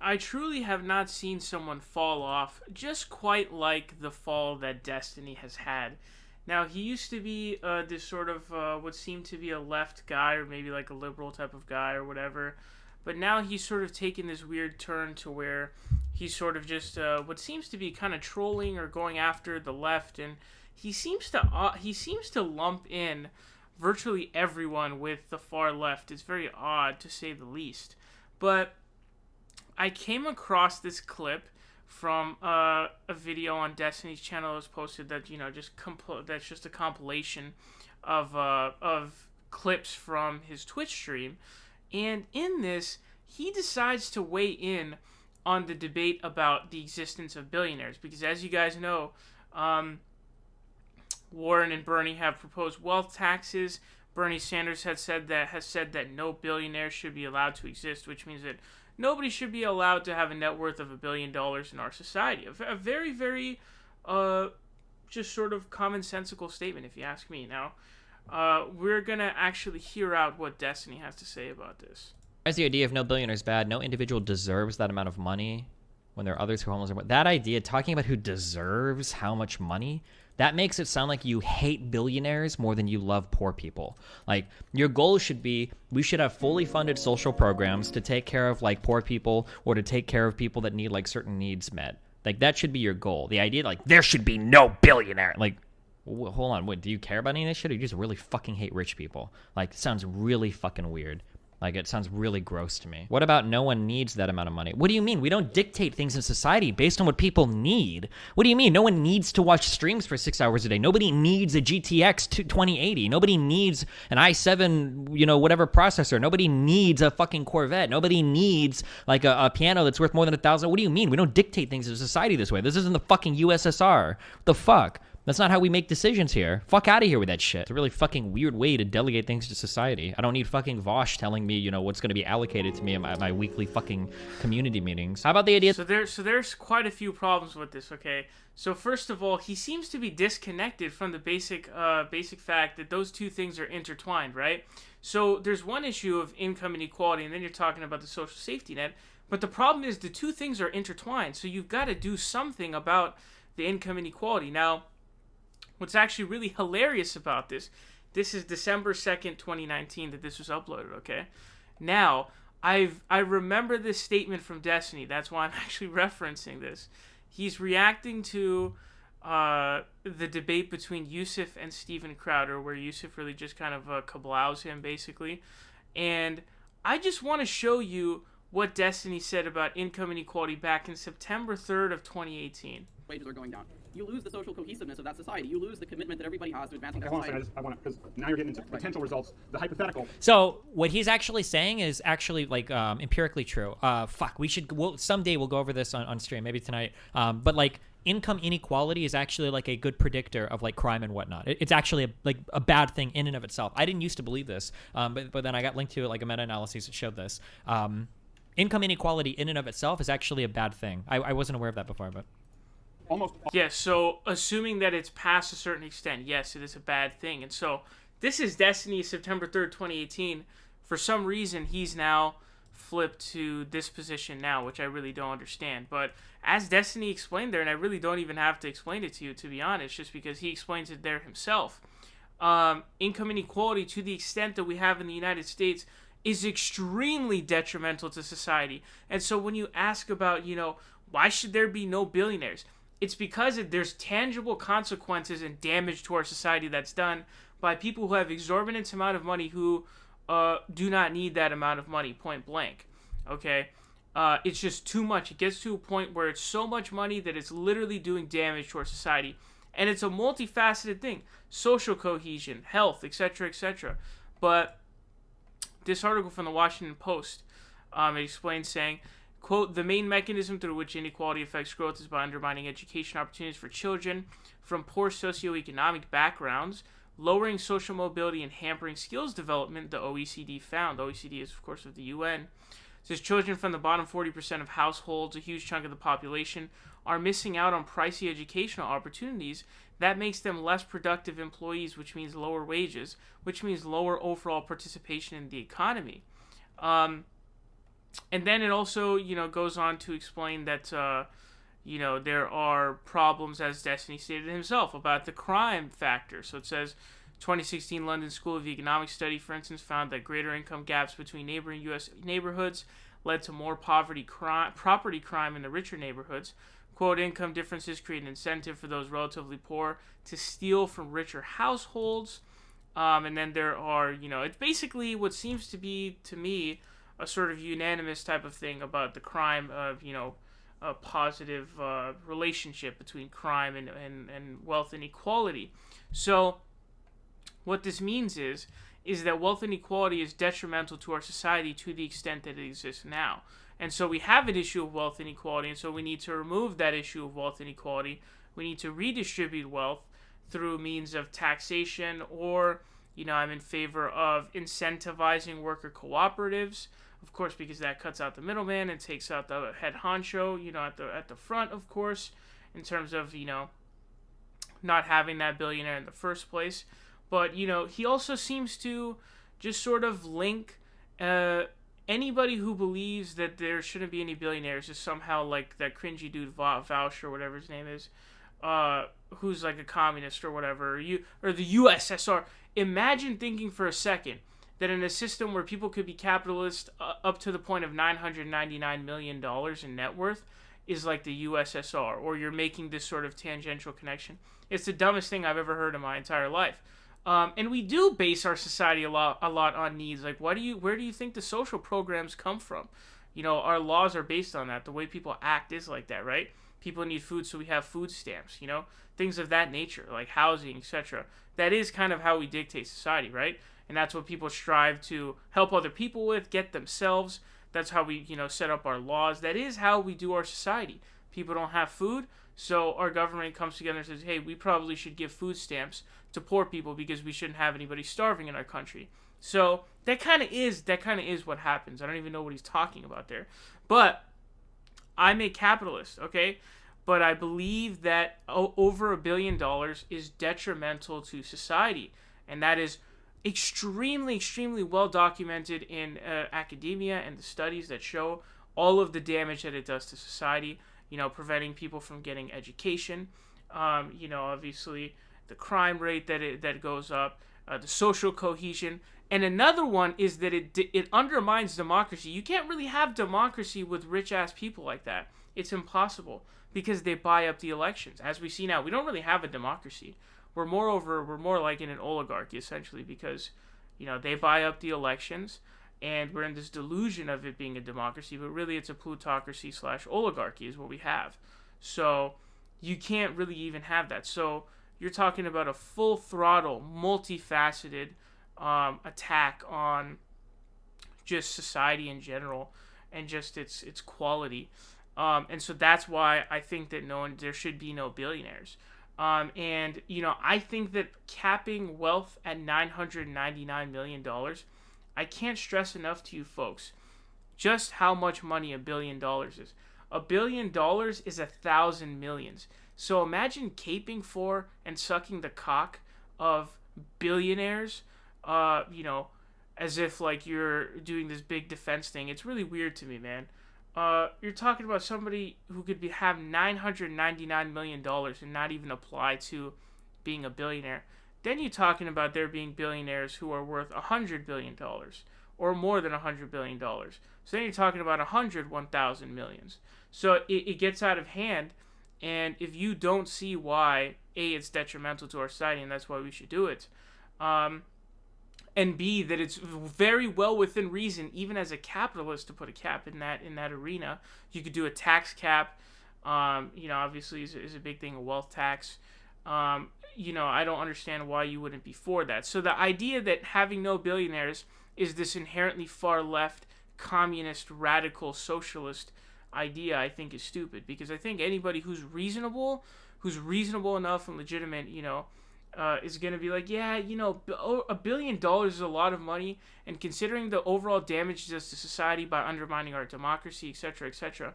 I truly have not seen someone fall off just quite like the fall that Destiny has had. Now, he used to be this sort of what seemed to be a left guy, or maybe like a liberal type of guy, or whatever. But now he's sort of taken this weird turn to where he's sort of just what seems to be kind of trolling or going after the left, and he seems to lump in virtually everyone with the far left. It's very odd to say the least. But I came across this clip from a video on Destiny's channel that was posted that that's just a compilation of clips from his Twitch stream, and in this he decides to weigh in on the debate about the existence of billionaires, because as you guys know, Warren and Bernie have proposed wealth taxes. Bernie Sanders has said that no billionaires should be allowed to exist, which means that nobody should be allowed to have a net worth of $1 billion in our society. A very, very, just sort of commonsensical statement, if you ask me. Now, we're gonna actually hear out what Destiny has to say about this. As the idea of no billionaire is bad, no individual deserves that amount of money when there are others who are homeless. That idea, talking about who deserves how much money, that makes it sound like you hate billionaires more than you love poor people. Like, your goal should be, we should have fully funded social programs to take care of, like, poor people, or to take care of people that need, like, certain needs met. Like, that should be your goal. The idea, like, there should be no billionaire. Like, hold on, what, do you care about any of this shit, or you just really fucking hate rich people? Like, it sounds really fucking weird. Like, it sounds really gross to me. What about no one needs that amount of money? What do you mean? We don't dictate things in society based on what people need. What do you mean? No one needs to watch streams for 6 hours a day. Nobody needs a GTX 2080. Nobody needs an i7, whatever processor. Nobody needs a fucking Corvette. Nobody needs, like, a piano that's worth more than $1,000. What do you mean? We don't dictate things in society this way. This isn't the fucking USSR. What the fuck? That's not how we make decisions here. Fuck out of here with that shit. It's a really fucking weird way to delegate things to society. I don't need fucking Vosh telling me, what's going to be allocated to me at my weekly fucking community meetings. How about the idea? So there's quite a few problems with this, okay? So first of all, he seems to be disconnected from the basic fact that those two things are intertwined, right? So there's one issue of income inequality, and then you're talking about the social safety net. But the problem is the two things are intertwined, so you've got to do something about the income inequality. Now, what's actually really hilarious about this is December 2nd, 2019 that this was uploaded, okay? Now, I remember this statement from Destiny. That's why I'm actually referencing this. He's reacting to the debate between Yusuf and Steven Crowder, where Yusuf really just kind of kablows him, basically. And I just want to show you what Destiny said about income inequality back in September 3rd of 2018. Wages are going down. You lose the social cohesiveness of that society. You lose the commitment that everybody has to advancing that society. I want to, because now you're getting into potential results, the hypothetical. So what he's actually saying is actually, like, empirically true. Someday we'll go over this on stream, maybe tonight. But, like, income inequality is actually, like, a good predictor of, like, crime and whatnot. It's actually a bad thing in and of itself. I didn't used to believe this, but then I got linked to, like, a meta-analysis that showed this. Income inequality in and of itself is actually a bad thing. I wasn't aware of that before, but... Yes, so assuming that it's past a certain extent, yes, it is a bad thing. And so this is Destiny, September 3rd, 2018. For some reason, he's now flipped to this position now, which I really don't understand. But as Destiny explained there, and I really don't even have to explain it to you, to be honest, just because he explains it there himself, income inequality, to the extent that we have in the United States, is extremely detrimental to society. And so when you ask about, why should there be no billionaires? It's because there's tangible consequences and damage to our society that's done by people who have exorbitant amount of money who do not need that amount of money, point blank. Okay? It's just too much. It gets to a point where it's so much money that it's literally doing damage to our society. And it's a multifaceted thing. Social cohesion, health, etc., etc. But this article from the Washington Post, it explains saying, quote, the main mechanism through which inequality affects growth is by undermining education opportunities for children from poor socioeconomic backgrounds, lowering social mobility, and hampering skills development, the OECD found. The OECD is, of course, of the UN. It says children from the bottom 40% of households, a huge chunk of the population, are missing out on pricey educational opportunities. That makes them less productive employees, which means lower wages, which means lower overall participation in the economy. And then it also, goes on to explain that, there are problems, as Destiny stated himself, about the crime factor. So it says, 2016 London School of Economics study, for instance, found that greater income gaps between neighboring U.S. neighborhoods led to more property crime in the richer neighborhoods. Quote, income differences create an incentive for those relatively poor to steal from richer households. And then there are, it's basically what seems to be, to me, a sort of unanimous type of thing about the crime of, a positive relationship between crime and wealth inequality. So what this means is that wealth inequality is detrimental to our society to the extent that it exists now. And so we have an issue of wealth inequality, and so we need to remove that issue of wealth inequality. We need to redistribute wealth through means of taxation, or, I'm in favor of incentivizing worker cooperatives, of course, because that cuts out the middleman and takes out the head honcho, at the front, of course, in terms of, not having that billionaire in the first place. But, he also seems to just sort of link anybody who believes that there shouldn't be any billionaires is somehow like that cringy dude Vaush or whatever his name is, who's like a communist or whatever, or the USSR. Imagine thinking for a second that in a system where people could be capitalist up to the point of $999 million in net worth is like the USSR, or you're making this sort of tangential connection. It's the dumbest thing I've ever heard in my entire life. And we do base our society a lot on needs. Like, where do you think the social programs come from? Our laws are based on that. The way people act is like that, right? People need food, so we have food stamps, things of that nature, like housing, etc. That is kind of how we dictate society, right? And that's what people strive to help other people with, get themselves. That's how we, set up our laws. That is how we do our society. People don't have food, so our government comes together and says, hey, we probably should give food stamps to poor people because we shouldn't have anybody starving in our country. So that kind of is what happens. I don't even know what he's talking about there. But I'm a capitalist, okay? But I believe that over $1 billion is detrimental to society. And that is extremely, extremely well documented in academia and the studies that show all of the damage that it does to society. Preventing people from getting education. Obviously the crime rate that goes up, the social cohesion. And another one is that it undermines democracy. You can't really have democracy with rich-ass people like that. It's impossible because they buy up the elections. As we see now, we don't really have a democracy. We're more like in an oligarchy, essentially, because, they buy up the elections, and we're in this delusion of it being a democracy, but really it's a plutocracy / oligarchy is what we have. So you can't really even have that. So you're talking about a full throttle, multifaceted attack on just society in general and just its quality. And so that's why I think that there should be no billionaires. And, I think that capping wealth at $999 million, I can't stress enough to you folks just how much money $1 billion is. $1 billion is 1,000 millions. So imagine caping for and sucking the cock of billionaires, as if like you're doing this big defense thing. It's really weird to me, man. You're talking about somebody who could have $999 million and not even apply to being a billionaire. Then you're talking about there being billionaires who are worth $100 billion or more than $100 billion. So then you're talking about 1,000 millions. So it gets out of hand. And if you don't see why, A, it's detrimental to our society, and that's why we should do it, and B, that it's very well within reason, even as a capitalist, to put a cap in that arena. You could do a tax cap, obviously is a big thing, a wealth tax. I don't understand why you wouldn't be for that. So the idea that having no billionaires is this inherently far left, communist, radical, socialist idea, I think is stupid, because I think anybody who's reasonable enough and legitimate, is going to be like, yeah, $1 billion is a lot of money, and considering the overall damage it does to society by undermining our democracy, etc., etc.,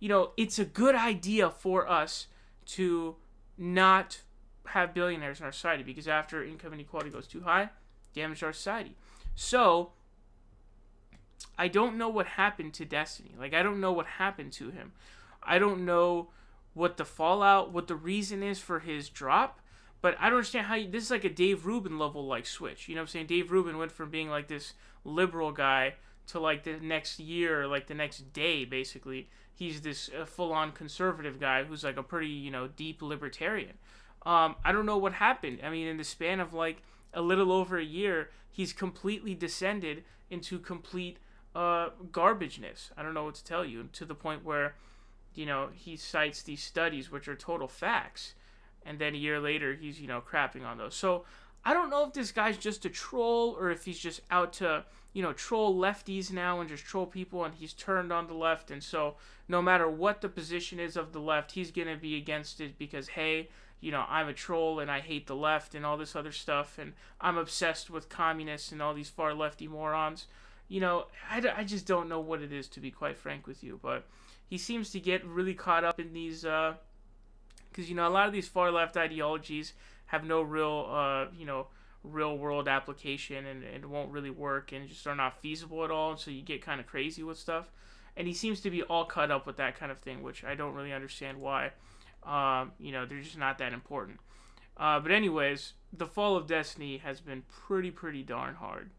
it's a good idea for us to not have billionaires in our society, because after income inequality goes too high, damage our society. So I don't know what happened to Destiny. Like, I don't know what happened to him. I don't know what the fallout, what the reason is for his drop. But I don't understand how this is like a Dave Rubin level like switch. You know what I'm saying? Dave Rubin went from being like this liberal guy to like the next year, like the next day, basically. He's this full-on conservative guy who's like a pretty, deep libertarian. I don't know what happened. I mean, in the span of like a little over a year, he's completely descended into complete garbageness. I don't know what to tell you, to the point where, he cites these studies which are total facts, and then a year later he's, crapping on those. So I don't know if this guy's just a troll or if he's just out to, troll lefties now and just troll people, and he's turned on the left, and so no matter what the position is of the left, he's going to be against it because, hey, I'm a troll and I hate the left and all this other stuff, and I'm obsessed with communists and all these far lefty morons. I just don't know what it is, to be quite frank with you, but he seems to get really caught up in these, because, a lot of these far left ideologies have no real, real world application and won't really work and just are not feasible at all, and so you get kind of crazy with stuff. And he seems to be all caught up with that kind of thing, which I don't really understand why. They're just not that important. But anyways, the fall of Destiny has been pretty darn hard.